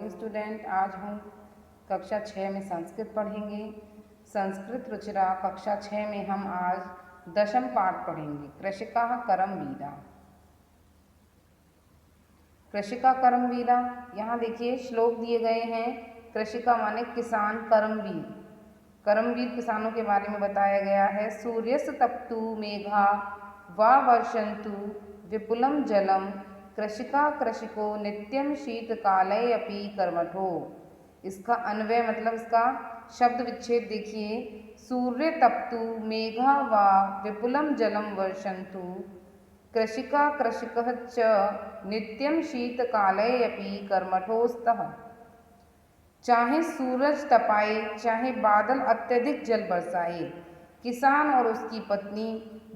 Morning student. आज हम कक्षा 6 में संस्कृत पढ़ेंगे। संस्कृत रुचिरा कक्षा 6 में हम आज दशम पाठ पढ़ेंगे, कृषिका करमवीरा। कृषिका करमवीरा, यहाँ देखिए श्लोक दिए गए हैं। कृषिका माने किसान, करमवीर, करमवीर किसानों के बारे में बताया गया है। सूर्यस तप्तु मेघा वा वर्षन्तु विपुलम जलम कृषिका कृषिको नित्यम शीतकाले अपि कर्मठो। इसका अन्वय मतलब इसका शब्द विच्छेद देखिए। सूर्य तप्तु मेघा वा विपुलम जलम वर्षन्तु कृषिका कृषिकः च नित्यम शीतकाले अपि कर्मठोस्तः। चाहे सूरज तपाए, चाहे बादल अत्यधिक जल बरसाए, किसान और उसकी पत्नी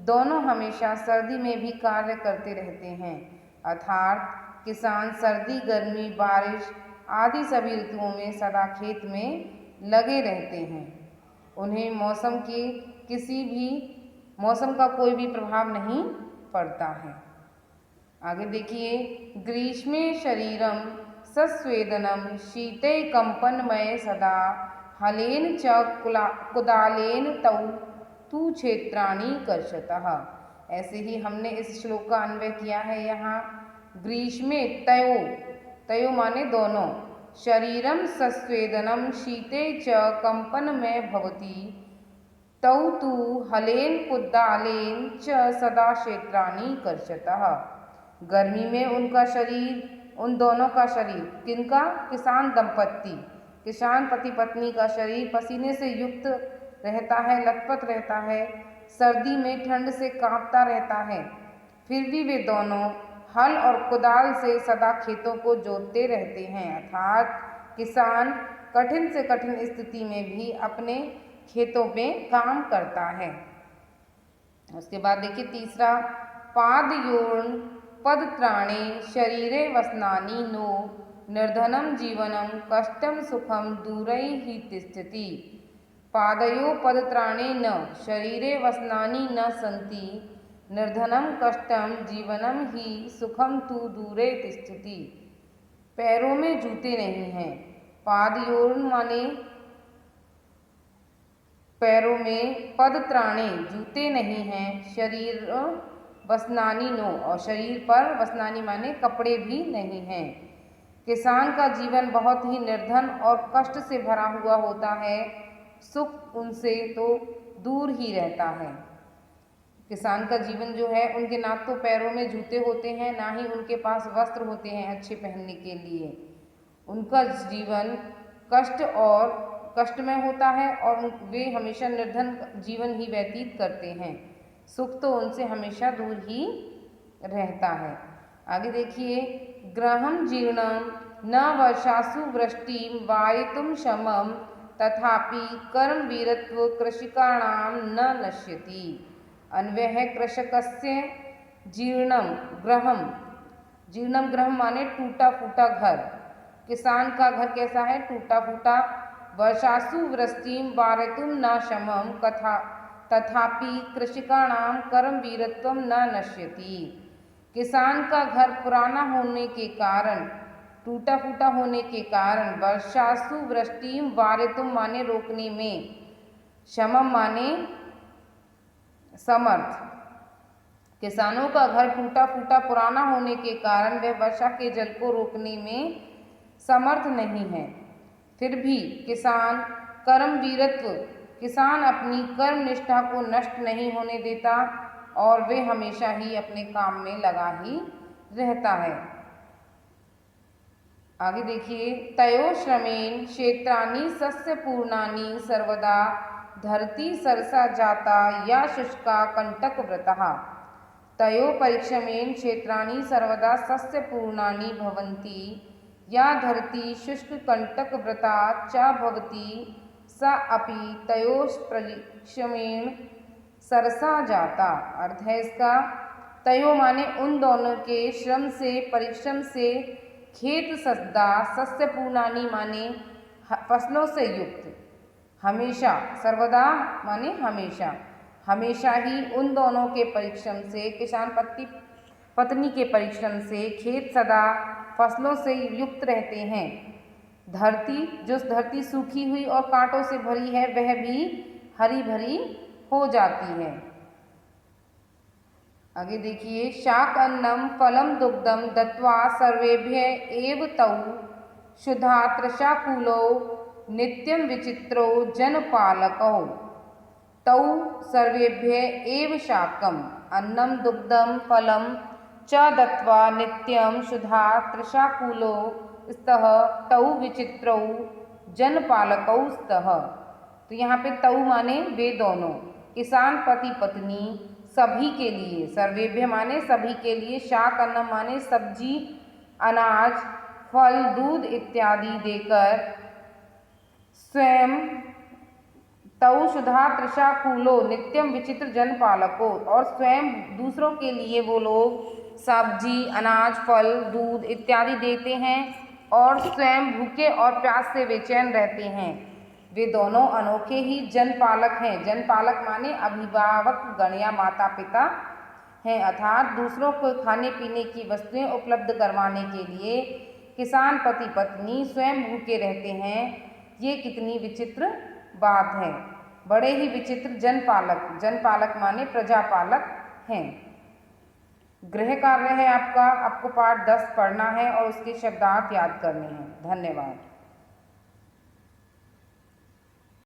दोनों हमेशा सर्दी में भी कार्य करते रहते हैं। अर्थात किसान सर्दी, गर्मी, बारिश आदि सभी ऋतुओं में सदा खेत में लगे रहते हैं। उन्हें मौसम का कोई भी प्रभाव नहीं पड़ता है। आगे देखिए, ग्रीष्मे शरीरम सस्वेदनम शीते कंपनमय सदा हलेन च कुदालेन तौ तू क्षेत्राणि कर्षतः। ऐसे ही हमने इस श्लोक का अन्वय किया है। यहाँ ग्रीष्मे तयो माने दोनों, शरीरम सस्वेदनम शीते च कंपनमय भवति तौ तू हलेन कुदालेन च सदा क्षेत्राणि कर्षतः। गर्मी में उन दोनों का शरीर, किनका? किसान दंपत्ति, किसान पति पत्नी का शरीर पसीने से युक्त रहता है, लथपथ रहता है, सर्दी में ठंड से कांपता रहता है। फिर भी वे दोनों हल और कुदाल से सदा खेतों को जोतते रहते हैं। अर्थात किसान कठिन से कठिन स्थिति में भी अपने खेतों में काम करता है। उसके बाद देखिए तीसरा, पादयोर्न पदत्राणे शरीरे वसनानि नो निर्धनम जीवनम कष्टम सुखम दूरैः तिष्ठति। पादयो पदत्राणे न शरीरे वसनानि न सन्ति निर्धनम कष्टम जीवनम ही सुखम तु दूरे तिष्ठति। पैरों में जूते नहीं हैं। पादयोर्न माने पैरों में, पदत्राणे जूते नहीं हैं, शरीर वसनानी नो और शरीर पर वसनानी माने कपड़े भी नहीं हैं। किसान का जीवन बहुत ही निर्धन और कष्ट से भरा हुआ होता है, सुख उनसे तो दूर ही रहता है। किसान का जीवन जो है, उनके ना तो पैरों में जूते होते हैं, ना ही उनके पास वस्त्र होते हैं अच्छे पहनने के लिए। उनका जीवन कष्टमय होता है और वे हमेशा निर्धन जीवन ही व्यतीत करते हैं। सुख तो उनसे हमेशा दूर ही रहता है। आगे देखिए, ग्रहम जीर्णम न वर्षासु वृष्टिम वारितुम शमम तथापि कर्मवीरत्व कृषिकाणाम न नश्यति। अन्वय है कृषकस्य जीर्णम ग्रहम। जीर्णम ग्रहम माने टूटा फूटा घर। किसान का घर कैसा है? टूटा फूटा। वर्षासु वृष्टिम वारितुम न शमम तथापि कृषिकाणाम कर्मवीरत्वम न नश्यति। किसान का घर पुराना होने के कारण, टूटा फूटा होने के कारण, वर्षासु वृष्टिम वारितुम माने रोकने में, शमम माने समर्थ। किसानों का घर टूटा फूटा पुराना होने के कारण वह वर्षा के जल को रोकने में समर्थ नहीं है। फिर भी किसान अपनी कर्म निष्ठा को नष्ट नहीं होने देता और वे हमेशा ही अपने काम में लगा ही रहता है। आगे देखिए, तयो श्रमेण क्षेत्राणि सस्य पूर्णानि सर्वदा धरती सरसा जाता या शुष्का कंटक व्रतः। तयो परिश्रमेण क्षेत्राणि सर्वदा सस्य पूर्णानि भवन्ति या धरती शुष्क कंटक व्रता च भवति सा अपि तयोः परिश्रमेण सरसा जाता। अर्थ है इसका, तयो माने उन दोनों के श्रम से, परिश्रम से खेत सदा, सस्य पूर्णानि माने फसलों से युक्त, हमेशा, सर्वदा माने हमेशा, हमेशा ही उन दोनों के परिश्रम से, किसान पत्नी के परिश्रम से खेत सदा फसलों से युक्त रहते हैं। धरती, जो धरती सूखी हुई और कांटों से भरी है वह भी हरी भरी हो जाती है। आगे देखिए, शाकन्नम फलम दुग्धम दत्वा सर्वेभ्य एव तौ शुद्धा तृषाकूलो नित्यं विचित्रो जनपालकौ तौ सर्वेभ्य एव शाकम अन्नम दुग्धम फलम च दत्वा नित्यं शुद्धा तृषाकूलो स्तः तौ विचित्रौ जनपालकौ स्तः। तो यहाँ पे तौ माने वे दोनों, किसान पति पत्नी सभी के लिए, सर्वेभ्य माने सभी के लिए, शाक अन्नम माने सब्जी अनाज फल दूध इत्यादि देकर स्वयं तौ शुद्धा तृषाकूलो नित्यम विचित्र जनपालको, और स्वयं दूसरों के लिए वो लोग सब्जी अनाज फल दूध इत्यादि देते हैं और स्वयं भूखे और प्यास से बेचैन रहते हैं। वे दोनों अनोखे ही जनपालक हैं। जनपालक माने अभिभावक गण या माता पिता हैं, अर्थात दूसरों को खाने पीने की वस्तुएं उपलब्ध करवाने के लिए किसान पति पत्नी स्वयं भूखे रहते हैं। ये कितनी विचित्र बात है। बड़े ही विचित्र जनपालक, जनपालक माने प्रजापालक हैं। गृह कार्य है आपका, आपको पाठ 10 पढ़ना है और उसके शब्दार्थ याद करने हैं। धन्यवाद।